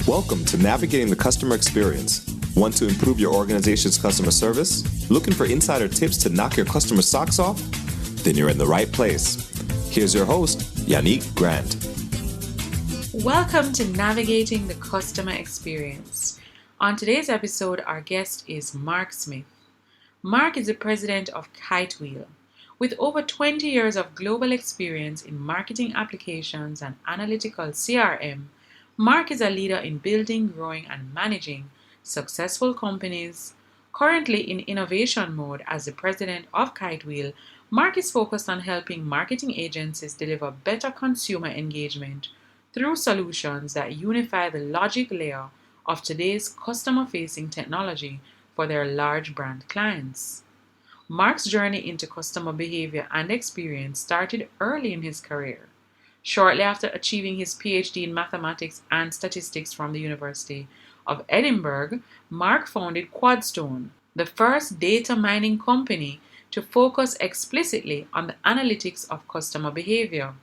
Welcome to Navigating the Customer Experience. Want to improve your organization's customer service? Looking for insider tips to knock your customer socks off? Then you're in the right place. Here's your host, Yannick Grant. Welcome to Navigating the Customer Experience. On today's episode, our guest is Mark Smith. Mark is the president of Kitewheel. With over 20 years of global experience in marketing applications and analytical CRM, Mark is a leader in building, growing, and managing successful companies. Currently in innovation mode as the president of Kitewheel, Mark is focused on helping marketing agencies deliver better consumer engagement through solutions that unify the logic layer of today's customer-facing technology for their large brand clients. Mark's journey into customer behavior and experience started early in his career. Shortly after achieving his Ph.D. in mathematics and statistics from the University of Edinburgh, Mark founded Quadstone, the first data mining company to focus explicitly on the analytics of customer behavior.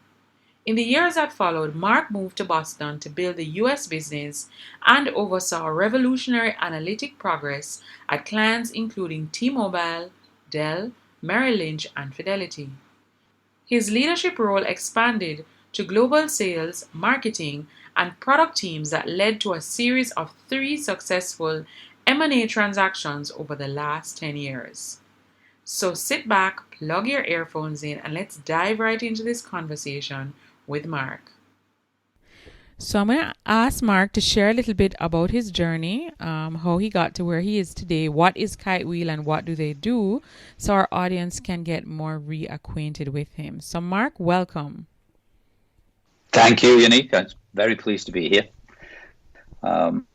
In the years that followed, Mark moved to Boston to build the U.S. business and oversaw revolutionary analytic progress at clients including T-Mobile, Dell, Merrill Lynch and Fidelity. His leadership role expanded to global sales, marketing, and product teams that led to a series of 3 successful M&A transactions over the last 10 years. So sit back, plug your earphones in, and let's dive right into this conversation with Mark. So I'm going to ask Mark to share a little bit about his journey, how he got to where he is today, what is Kitewheel and what do they do, so our audience can get more reacquainted with him. So Mark, welcome. Thank you, Yannick. I'm very pleased to be here. I'm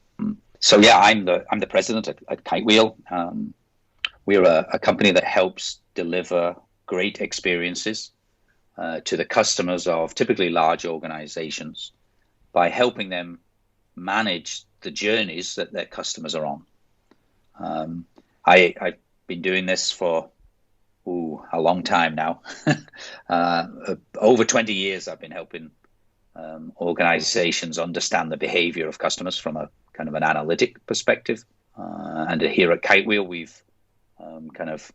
the president at Kitewheel. We're a company that helps deliver great experiences to the customers of typically large organizations by helping them manage the journeys that their customers are on. I've been doing this for a long time now. Over 20 years I've been helping organizations understand the behavior of customers from a kind of an analytic perspective. And here at Kitewheel, we've kind of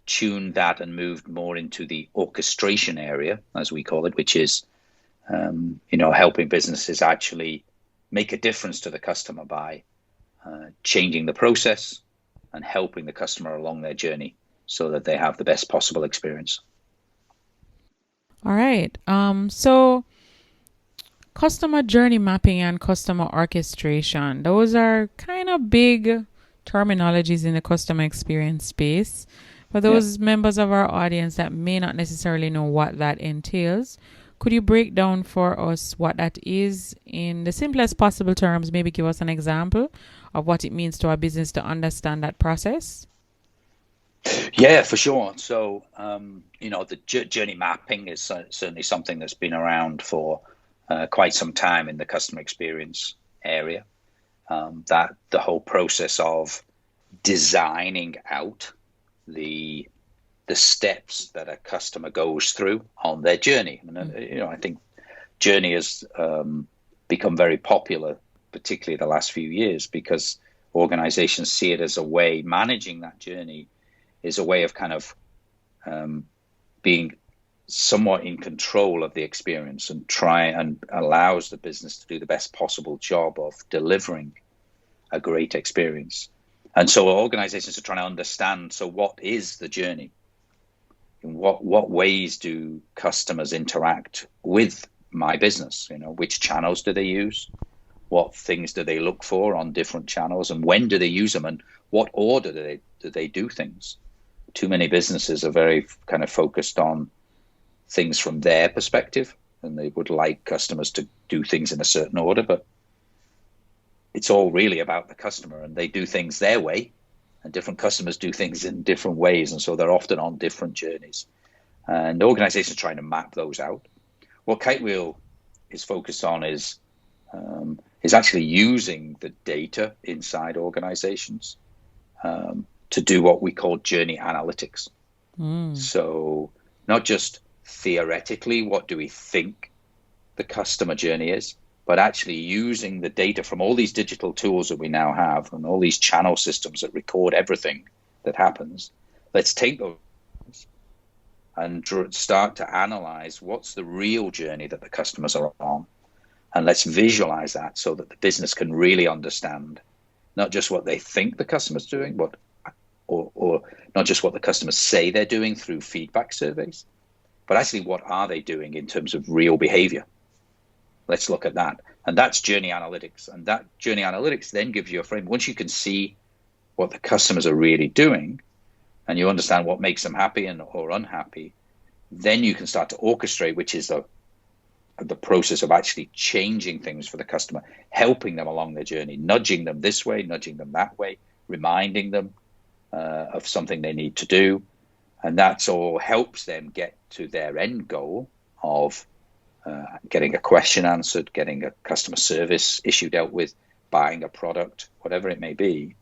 tuned that and moved more into the orchestration area, as we call it, which is, helping businesses actually make a difference to the customer by changing the process and helping the customer along their journey so that they have the best possible experience. All right. So customer journey mapping and customer orchestration, those are kind of big terminologies in the customer experience space. For those members of our audience that may not necessarily know what that entails, could you break down for us what that is in the simplest possible terms? Maybe give us an example of what it means to our business to understand that process. Yeah, for sure. So, the journey mapping is certainly something that's been around for quite some time in the customer experience area. That the whole process of designing out the steps that a customer goes through on their journey. I think journey has become very popular, particularly the last few years, because organizations see it as a way, managing that journey is a way of kind of being somewhat in control of the experience and allows the business to do the best possible job of delivering a great experience. And so organizations are trying to understand, so what is the journey? In what ways do customers interact with my business? Which channels do they use? What things do they look for on different channels? And when do they use them? And what order do they do things? Too many businesses are very kind of focused on things from their perspective, and they would like customers to do things in a certain order, but it's all really about the customer, and they do things their way, and different customers do things in different ways, and so they're often on different journeys. And organizations are trying to map those out. What Kitewheel is focused on is actually using the data inside organizations to do what we call journey analytics. So not just theoretically, what do we think the customer journey is, but actually using the data from all these digital tools that we now have and all these channel systems that record everything that happens. Let's take those and start to analyze what's the real journey that the customers are on. And let's visualize that so that the business can really understand not just what they think the customer's doing, or not just what the customers say they're doing through feedback surveys, but actually what are they doing in terms of real behavior. Let's look at that. And that's journey analytics. And that journey analytics then gives you a frame. Once you can see what the customers are really doing and you understand what makes them happy or unhappy, then you can start to orchestrate, which is the process of actually changing things for the customer, helping them along their journey, nudging them this way, nudging them that way, reminding them of something they need to do. And that's all helps them get to their end goal of getting a question answered, getting a customer service issue dealt with, buying a product, whatever it may be.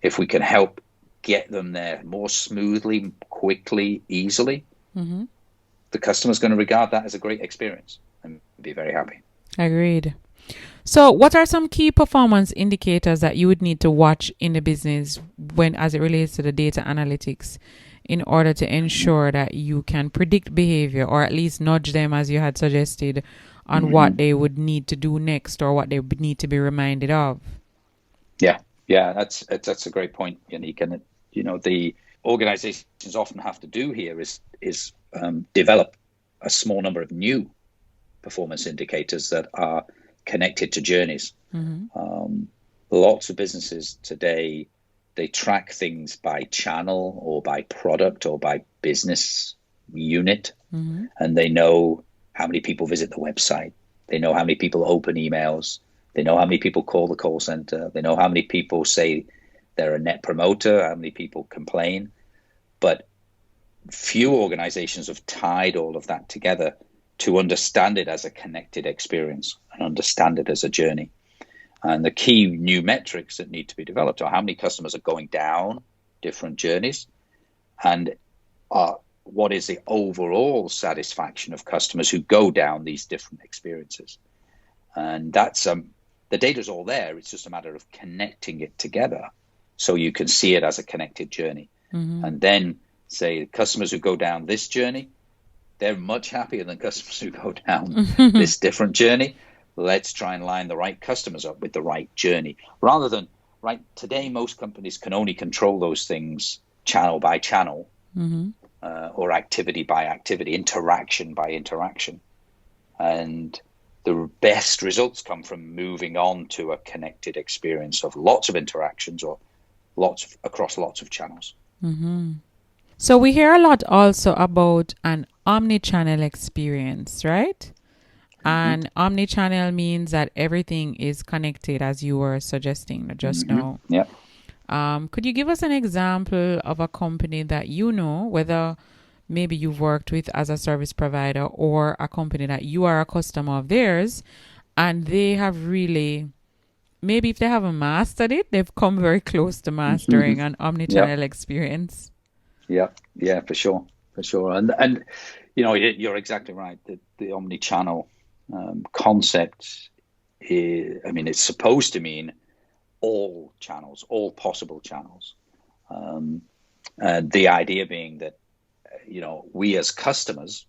If we can help get them there more smoothly, quickly, easily, the customer's going to regard that as a great experience and be very happy. Agreed. So what are some key performance indicators that you would need to watch in the business as it relates to the data analytics in order to ensure that you can predict behavior, or at least nudge them, as you had suggested, on what they would need to do next or what they would need to be reminded of? Yeah, that's a great point, Yannick. And the organizations often have to do here is develop a small number of new performance indicators that are connected to journeys. Lots of businesses today, they track things by channel or by product or by business unit, and they know how many people visit the website. They know how many people open emails. They know how many people call the call center. They know how many people say they're a net promoter, how many people complain. But few organizations have tied all of that together to understand it as a connected experience and understand it as a journey. And the key new metrics that need to be developed are how many customers are going down different journeys, and what is the overall satisfaction of customers who go down these different experiences. And that's the data's all there. It's just a matter of connecting it together so you can see it as a connected journey. And then say customers who go down this journey, they're much happier than customers who go down this different journey. Let's try and line the right customers up with the right journey, rather than today most companies can only control those things channel by channel, or activity by activity, interaction by interaction. And the best results come from moving on to a connected experience of lots of interactions or across lots of channels. So we hear a lot also about an omni-channel experience, right? And omni-channel means that everything is connected, as you were suggesting just now. Yeah. Could you give us an example of a company that you know, whether maybe you've worked with as a service provider or a company that you are a customer of theirs, and they have really, maybe if they haven't mastered it, they've come very close to mastering an omni-channel experience? Yeah, for sure. And you're exactly right. The omni-channel concept is, it's supposed to mean all channels, all possible channels. The idea being that, we as customers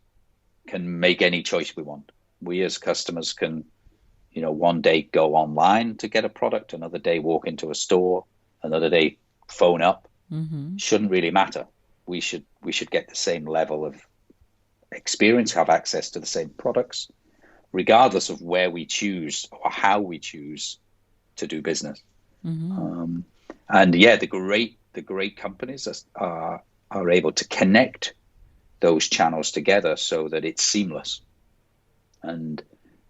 can make any choice we want. We as customers can, one day go online to get a product, another day walk into a store, another day phone up. Shouldn't really matter. We should get the same level of experience, have access to the same products, regardless of where we choose or how we choose to do business. And the great companies are able to connect those channels together so that it's seamless. And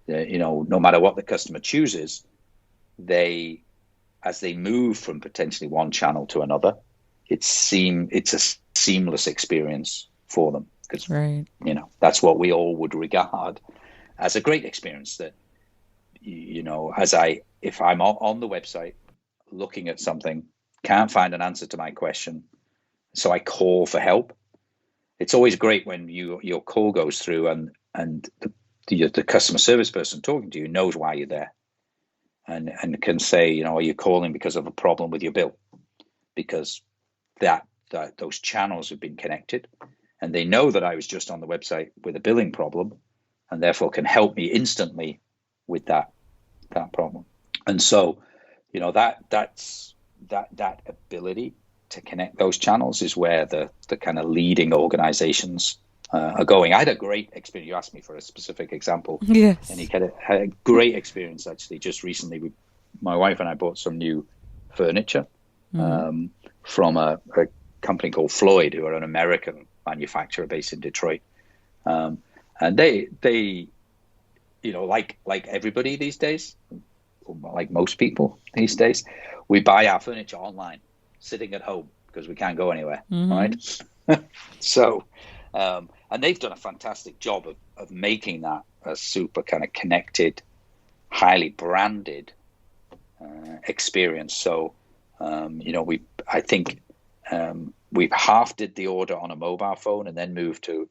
no matter what the customer chooses, as they move from potentially one channel to another, it's a seamless experience for them, because that's what we all would regard as a great experience. That if I'm on the website looking at something, can't find an answer to my question, so I call for help. It's always great when your call goes through and the customer service person talking to you knows why you're there, and can say, are you calling because of a problem with your bill? Because that those channels have been connected, and they know that I was just on the website with a billing problem, and therefore can help me instantly with that problem. And so, that ability to connect those channels is where the kind of leading organizations are going. I had a great experience. You asked me for a specific example. Yes. And he had a great experience, actually, just recently. My wife and I bought some new furniture from a company called Floyd, who are an American manufacturer based in Detroit. And they like everybody these days, like most people these days, we buy our furniture online, sitting at home, because we can't go anywhere, right? So, and they've done a fantastic job of making that a super kind of connected, highly branded experience. So, I think we've half did the order on a mobile phone and then moved to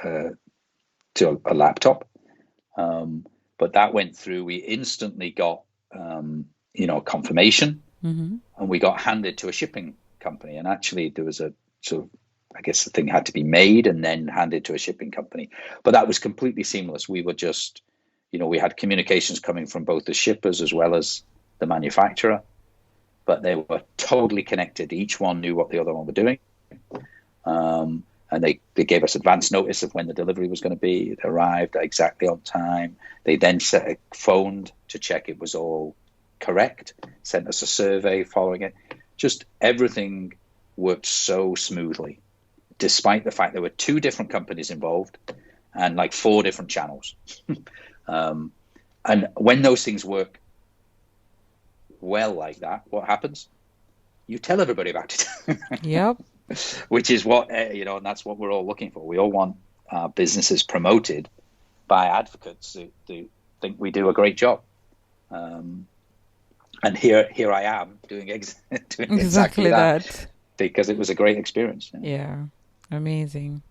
a laptop. But that went through. We instantly got confirmation, and we got handed to a shipping company. And actually, there was I guess the thing had to be made and then handed to a shipping company. But that was completely seamless. We were just, we had communications coming from both the shippers as well as the manufacturer, but they were totally connected. Each one knew what the other one were doing. And they gave us advance notice of when the delivery was going to be. It arrived exactly on time. They then phoned to check it was all correct, sent us a survey following it. Just everything worked so smoothly, despite the fact there were 2 different companies involved and like 4 different channels. And when those things work well like that, what happens? You tell everybody about it. Yep. Which is what, and that's what we're all looking for. We all want our businesses promoted by advocates who think we do a great job. And here I am doing exactly that because it was a great experience. Yeah, amazing.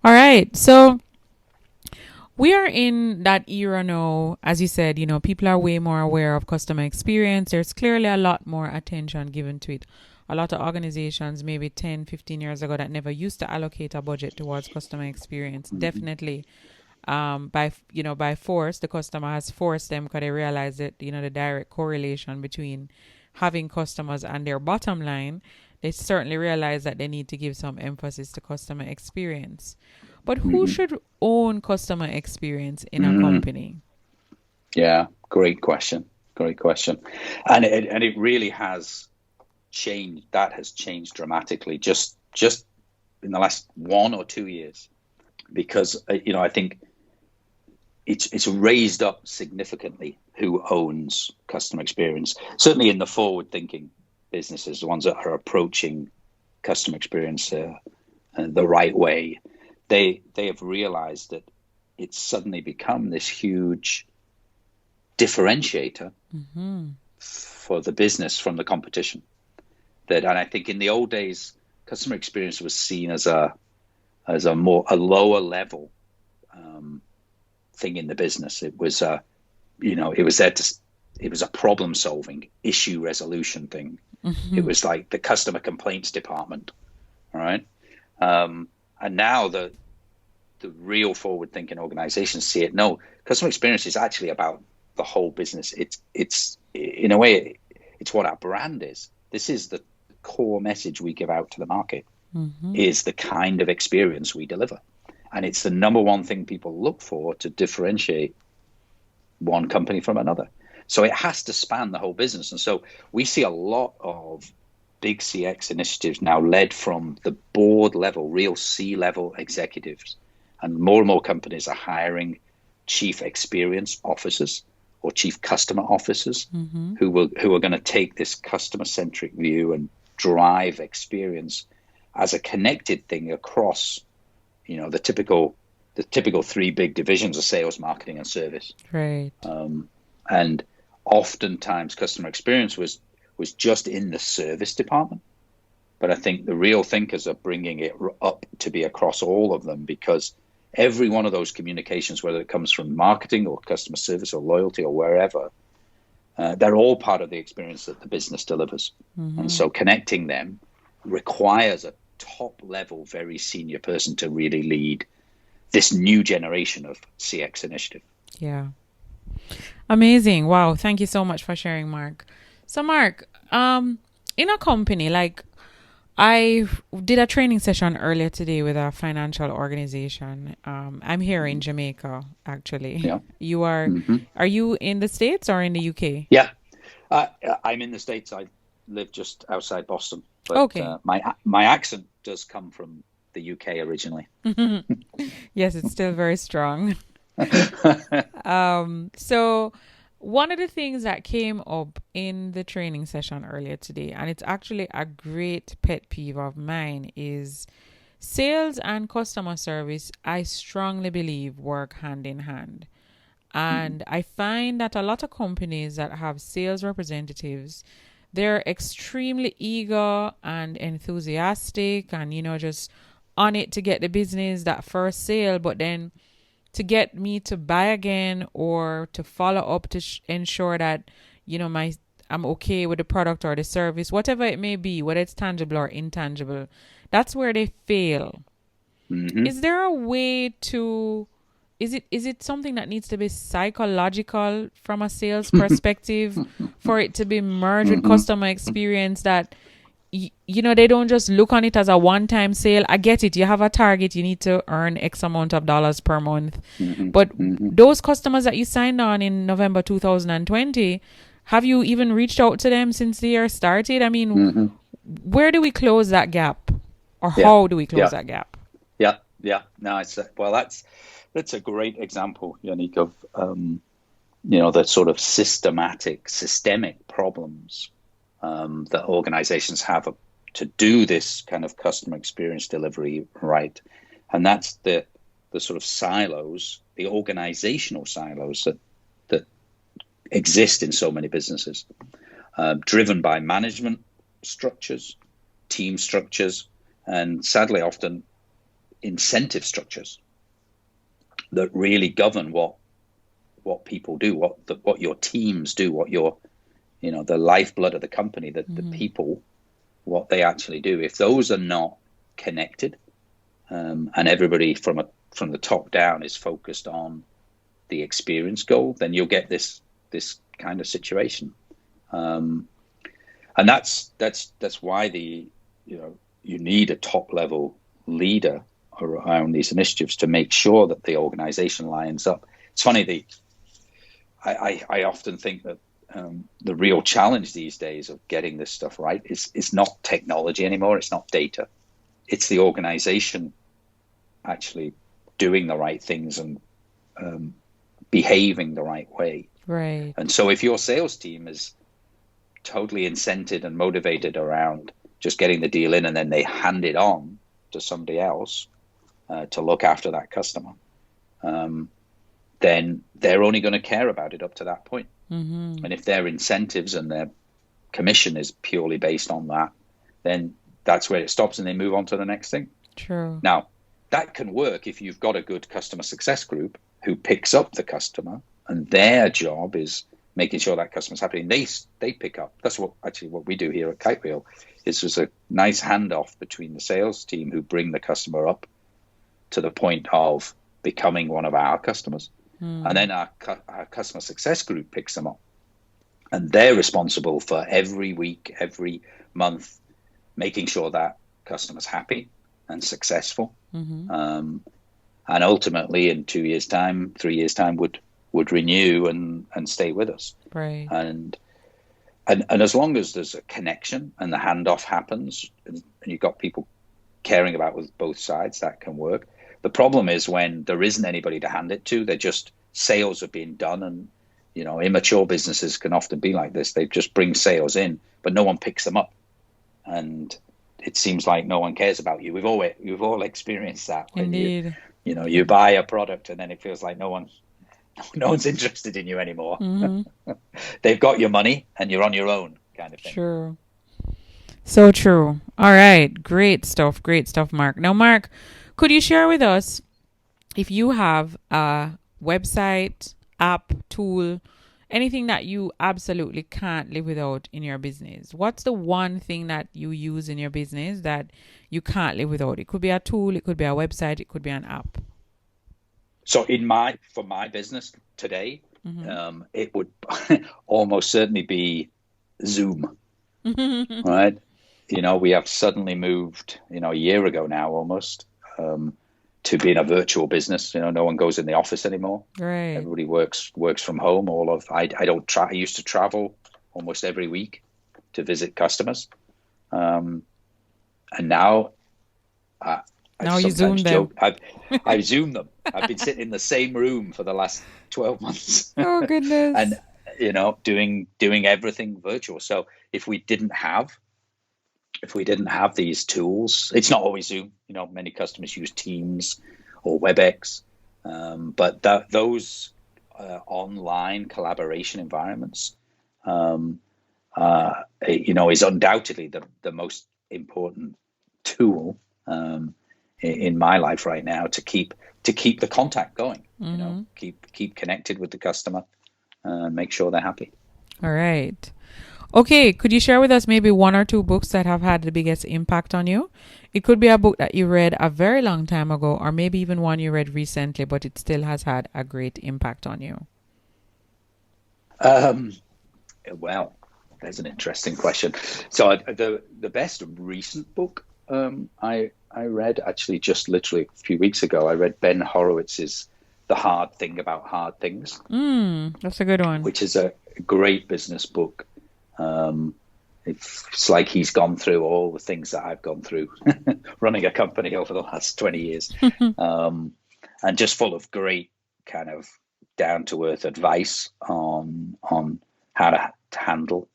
All right, so we are in that era now. As you said, people are way more aware of customer experience. There's clearly a lot more attention given to it. A lot of organizations, maybe 10, 15 years ago, that never used to allocate a budget towards customer experience. Definitely, by force, the customer has forced them, because they realize that, the direct correlation between having customers and their bottom line. They certainly realize that they need to give some emphasis to customer experience. But who should own customer experience in a company? Yeah, great question. And it really has changed. That has changed dramatically just in the last 1 or 2 years, because I think it's raised up significantly who owns customer experience. Certainly in the forward-thinking businesses, the ones that are approaching customer experience the right way, they have realized that it's suddenly become this huge differentiator for the business from the competition. And I think in the old days, customer experience was seen as a lower level thing in the business. It was it was a problem solving, issue resolution thing. It was like the customer complaints department, all right? And now the real forward thinking organizations see it. No, customer experience is actually about the whole business. It's in a way, it's what our brand is. This is the core message we give out to the market, is the kind of experience we deliver. And it's the number one thing people look for to differentiate one company from another. So it has to span the whole business. And so we see a lot of big CX initiatives now led from the board level, real C-level executives. And more companies are hiring chief experience officers or chief customer officers who are going to take this customer-centric view and drive experience as a connected thing across, the typical 3 big divisions of sales, marketing, and service. Right. And oftentimes customer experience was just in the service department. But I think the real thinkers are bringing it up to be across all of them, because every one of those communications, whether it comes from marketing or customer service or loyalty or wherever, they're all part of the experience that the business delivers. And so connecting them requires a top level, very senior person to really lead this new generation of CX initiative. Yeah. Amazing. Wow. Thank you so much for sharing, Mark. So Mark, in a company, like I did a training session earlier today with a financial organization. I'm here in Jamaica, actually. Yeah. You are you in the States or in the UK? Yeah. I'm in the States. I live just outside Boston. But okay. My accent does come from the UK originally. Yes, it's still very strong. So one of the things that came up in the training session earlier today, and it's actually a great pet peeve of mine, is sales and customer service, I strongly believe, work hand in hand. And I find that a lot of companies that have sales representatives, they're extremely eager and enthusiastic and, just on it to get the business, that first sale, but then to get me to buy again or to follow up to ensure that, I'm okay with the product or the service, whatever it may be, whether it's tangible or intangible, that's where they fail. Is there a way to... Is it something that needs to be psychological from a sales perspective for it to be merged with customer experience, that, they don't just look on it as a one-time sale? I get it. You have a target. You need to earn X amount of dollars per month. But those customers that you signed on in November 2020, have you even reached out to them since the year started? I mean, where do we close that gap? Or how do we close that gap? Yeah. No, that's a great example, Yannick, of the sort of systemic problems that organizations have to do this kind of customer experience delivery right. And that's the sort of silos, the organizational silos that exist in so many businesses, driven by management structures, team structures, and sadly often incentive structures that really govern what people do, what your teams do, what your, the lifeblood of the company, the people, what they actually do. If those are not connected, and everybody from the top down is focused on the experience goal, then you'll get this kind of situation. And that's why you need a top level leader around these initiatives to make sure that the organization lines up. It's funny, I often think that the real challenge these days of getting this stuff right is not technology anymore. It's not data. It's the organization actually doing the right things and behaving the right way. Right. And so if your sales team is totally incented and motivated around just getting the deal in and then they hand it on to somebody else to look after that customer, then they're only going to care about it up to that point. And if their incentives and their commission is purely based on that, then that's where it stops and they move on to the next thing. True. Now, that can work if you've got a good customer success group who picks up the customer, and their job is making sure that customer's happy. And they pick up. That's what we do here at Kitewheel. Is there's a nice handoff between the sales team who bring the customer up to the point of becoming one of our customers. And then our customer success group picks them up. And they're responsible for every week, every month, making sure that customer's happy and successful. And ultimately in 2 years' time, 3 years' time would renew and stay with us. Right. And as long as there's a connection and the handoff happens and you've got people caring about with both sides, that can work. The problem is when there isn't anybody to hand it to, they're just sales are being done. And, immature businesses can often be like this. They just bring sales in, but no one picks them up. And it seems like no one cares about you. We've all experienced that. Indeed. You buy a product and then it feels like no one's interested in you anymore. They've got your money and you're on your own, kind of thing. True. So true. All right. Great stuff, Mark. Now, Mark, could you share with us if you have a website, app, tool, anything that you absolutely can't live without in your business, what's the one thing that you use in your business that you can't live without? It could be a tool, it could be a website, it could be an app. So for my business today, it would almost certainly be Zoom, right? We have suddenly moved, a year ago now almost, to being a virtual business. No one goes in the office anymore. Right. Everybody works from home. I used to travel almost every week to visit customers, and now now you Zoom them. I Zoom them. I've been sitting in the same room for the last 12 months. Oh goodness! And doing everything virtual. So if we didn't have these tools, it's not always Zoom. Many customers use Teams or WebEx, but those online collaboration environments, is undoubtedly the most important tool in my life right now to keep the contact going. Keep connected with the customer, and make sure they're happy. All right. Okay, could you share with us maybe one or two books that have had the biggest impact on you? It could be a book that you read a very long time ago, or maybe even one you read recently, but it still has had a great impact on you. Well, there's an interesting question. So the best recent book I read, actually just literally a few weeks ago, I read Ben Horowitz's The Hard Thing About Hard Things. That's a good one. Which is a great business book. It's like he's gone through all the things that I've gone through running a company over the last 20 years, and just full of great kind of down-to-earth advice on how to handle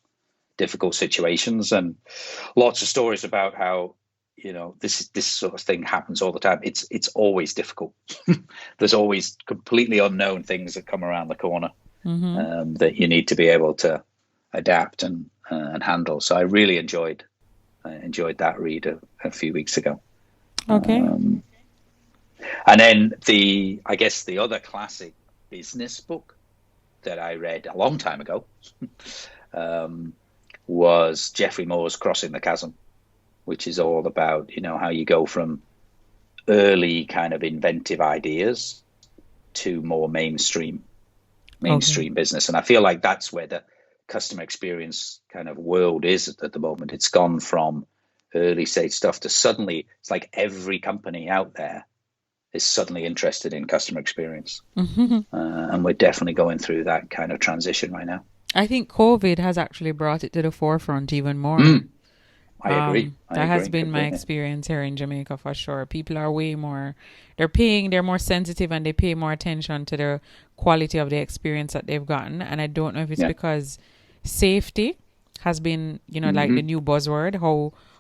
difficult situations, and lots of stories about how this sort of thing happens all the time. It's always difficult. There's always completely unknown things that come around the corner that you need to be able to adapt and handle. So I really enjoyed that read a few weeks ago. Okay. And then the other classic business book that I read a long time ago was Geoffrey Moore's Crossing the Chasm, which is all about how you go from early kind of inventive ideas to more mainstream business. And I feel like that's where the customer experience kind of world is at the moment. It's gone from early stage stuff to suddenly it's like every company out there is suddenly interested in customer experience. And we're definitely going through that kind of transition right now. I think COVID has actually brought it to the forefront even more. I agree. That has been my experience here in Jamaica for sure. People are they're more sensitive, and they pay more attention to the quality of the experience that they've gotten. And I don't know if it's because safety has been, like the new buzzword.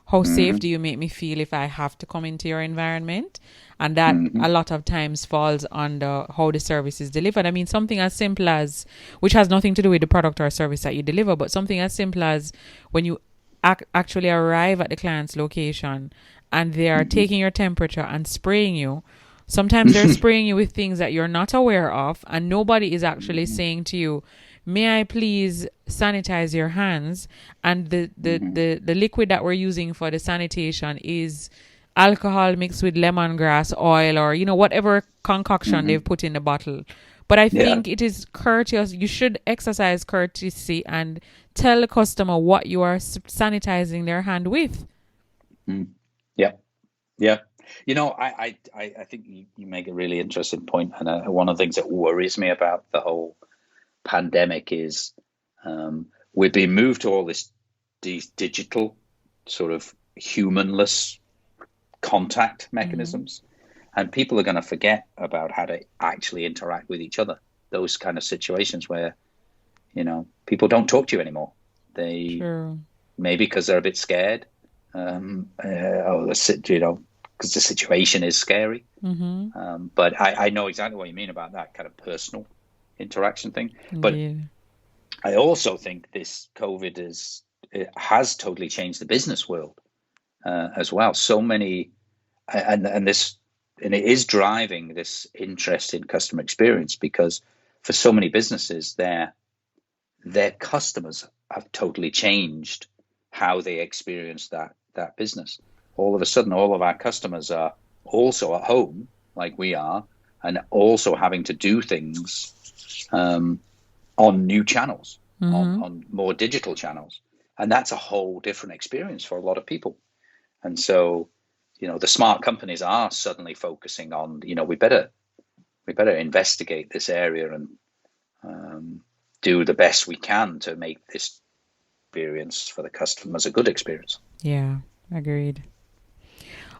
How safe do you make me feel if I have to come into your environment? And that a lot of times falls under how the service is delivered. I mean, something as simple as, which has nothing to do with the product or service that you deliver, but something as simple as when you actually arrive at the client's location and they are taking your temperature and spraying you. Sometimes they're spraying you with things that you're not aware of, and nobody is actually saying to you, may I please sanitize your hands? And the liquid that we're using for the sanitation is alcohol mixed with lemongrass oil, or whatever concoction they've put in the bottle. But I think it is courteous. You should exercise courtesy and tell the customer what you are sanitizing their hand with. Yeah. I think you make a really interesting point. And one of the things that worries me about the whole pandemic is we've been moved to all these digital sort of humanless contact mechanisms. And people are going to forget about how to actually interact with each other. Those kind of situations where, people don't talk to you anymore. They maybe because they're a bit scared, because the situation is scary. But I know exactly what you mean about that kind of personal interaction thing. But I also think this COVID has totally changed the business world as well. So many, and this it is driving this interest in customer experience, because for so many businesses, their customers have totally changed how they experience that business. All of a sudden, all of our customers are also at home like we are, and also having to do things on new channels, on more digital channels. And that's a whole different experience for a lot of people. And so, the smart companies are suddenly focusing on, we better investigate this area and do the best we can to make this experience for the customers a good experience. Yeah, agreed.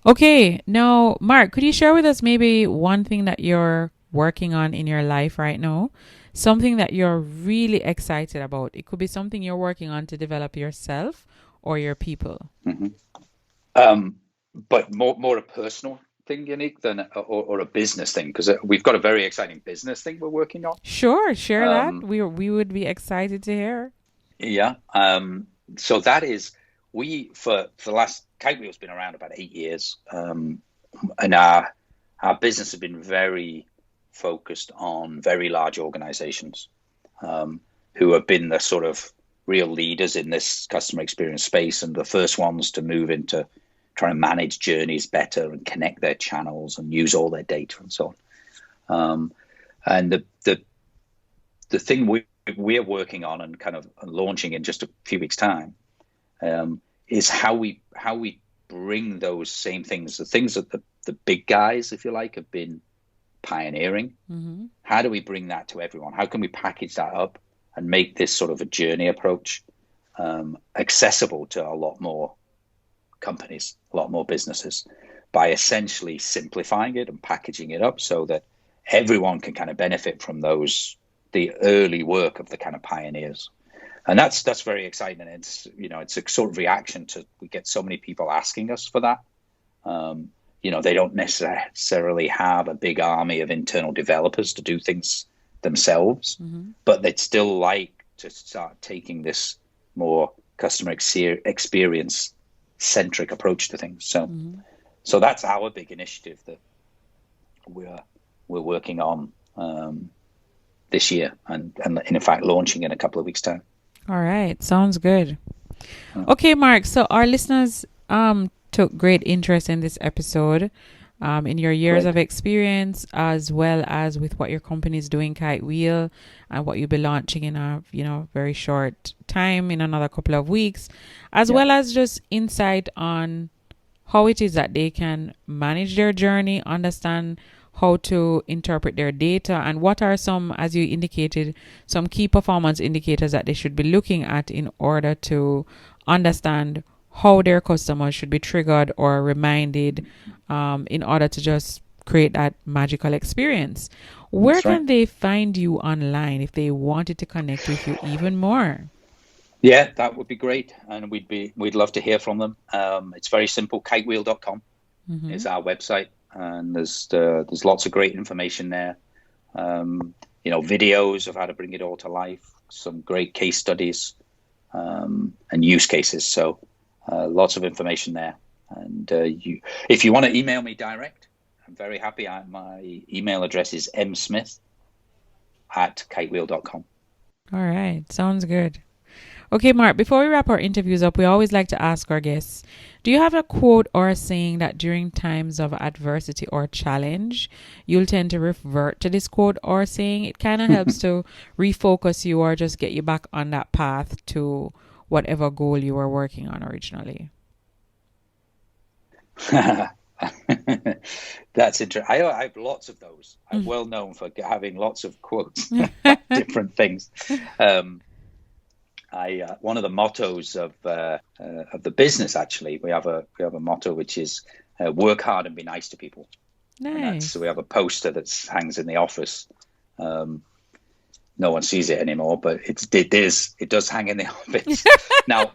Okay, now, Mark, could you share with us maybe one thing that you're working on in your life right now? Something that you're really excited about. It could be something you're working on to develop yourself or your people. But more a personal thing, Unique, than or a business thing, because we've got a very exciting business thing we're working on. Sure, share that. We would be excited to hear. Yeah. So that is, for the last, Kitewheel's been around about 8 years, and our business has been very focused on very large organizations who have been the sort of real leaders in this customer experience space, and the first ones to move into trying to manage journeys better and connect their channels and use all their data and so on. And the thing we're working on and kind of launching in just a few weeks' time is how we bring those same things, the things that the big guys, if you like, have been pioneering. How do we bring that to everyone? How can we package that up and make this sort of a journey approach accessible to a lot more companies, a lot more businesses, by essentially simplifying it and packaging it up so that everyone can kind of benefit from the early work of the kind of pioneers. And that's very exciting. And it's a sort of reaction to, we get so many people asking us for that. They don't necessarily have a big army of internal developers to do things themselves, but they'd still like to start taking this more customer experience centric approach to things. So that's our big initiative that we're working on this year, and in fact launching in a couple of weeks' time. All right, sounds good. Okay, Mark. So our listeners took great interest in this episode, in your years of experience, as well as with what your company is doing, Kitewheel, and what you'll be launching in a very short time, in another couple of weeks, as well as just insight on how it is that they can manage their journey, understand how to interpret their data, and what are some, as you indicated, some key performance indicators that they should be looking at in order to understand how their customers should be triggered or reminded in order to just create that magical experience. Where can they find you online if they wanted to connect with you even more? Yeah, that would be great, and we'd love to hear from them. It's very simple. Kitewheel.com is our website, and there's lots of great information there. Videos of how to bring it all to life, some great case studies, and use cases. So lots of information there. And if you want to email me direct, I'm very happy. My email address is msmith@kitewheel.com. All right, sounds good. Okay, Mark, before we wrap our interviews up, we always like to ask our guests, do you have a quote or a saying that during times of adversity or challenge, you'll tend to revert to this quote or saying? It kind of helps to refocus you or just get you back on that path to whatever goal you were working on originally. That's interesting. I have lots of those. I'm well known for having lots of quotes, different things. One of the mottos of the business, actually, we have a motto which is work hard and be nice to people. Nice. So we have a poster that hangs in the office. No one sees it anymore, but it does hang in the office now.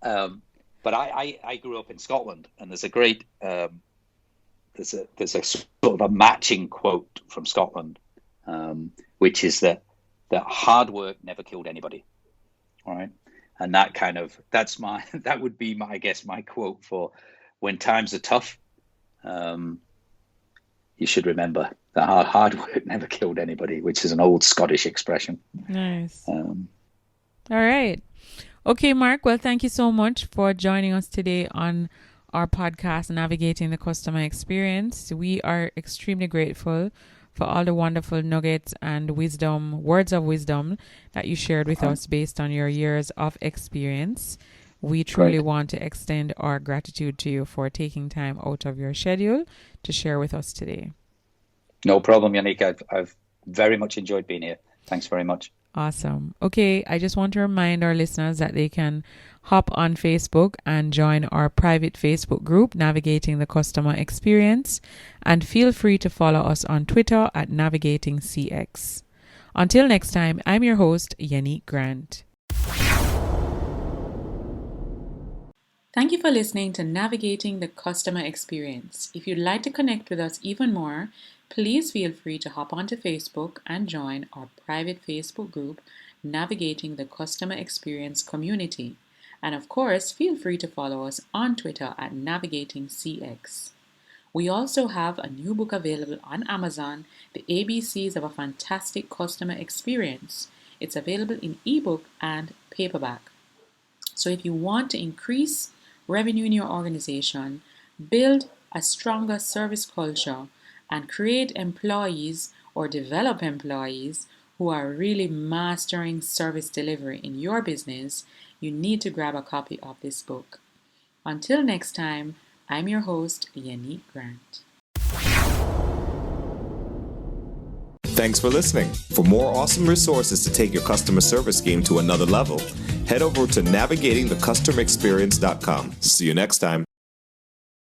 But I grew up in Scotland, and there's a great there's a sort of a matching quote from Scotland, which is that hard work never killed anybody. All right. And that would be my quote for when times are tough. you should remember that hard work never killed anybody, which is an old Scottish expression. Nice. All right. Okay, Mark. Well, thank you so much for joining us today on our podcast, Navigating the Customer Experience. We are extremely grateful for all the wonderful nuggets and words of wisdom that you shared with us based on your years of experience. We truly want to extend our gratitude to you for taking time out of your schedule to share with us today. No problem, Yannick. I've very much enjoyed being here. Thanks very much. Awesome. Okay, I just want to remind our listeners that they can hop on Facebook and join our private Facebook group, Navigating the Customer Experience, and feel free to follow us on Twitter at NavigatingCX. Until next time, I'm your host, Yannick Grant. Thank you for listening to Navigating the Customer Experience. If you'd like to connect with us even more, please feel free to hop onto Facebook and join our private Facebook group, Navigating the Customer Experience Community. And of course, feel free to follow us on Twitter at NavigatingCX. We also have a new book available on Amazon, The ABCs of a Fantastic Customer Experience. It's available in ebook and paperback. So if you want to increase revenue in your organization, build a stronger service culture, and create employees or develop employees who are really mastering service delivery in your business, you need to grab a copy of this book. Until next time, I'm your host, Yannick Grant. Thanks for listening. For more awesome resources to take your customer service game to another level, head over to navigatingthecustomerexperience.com. See you next time.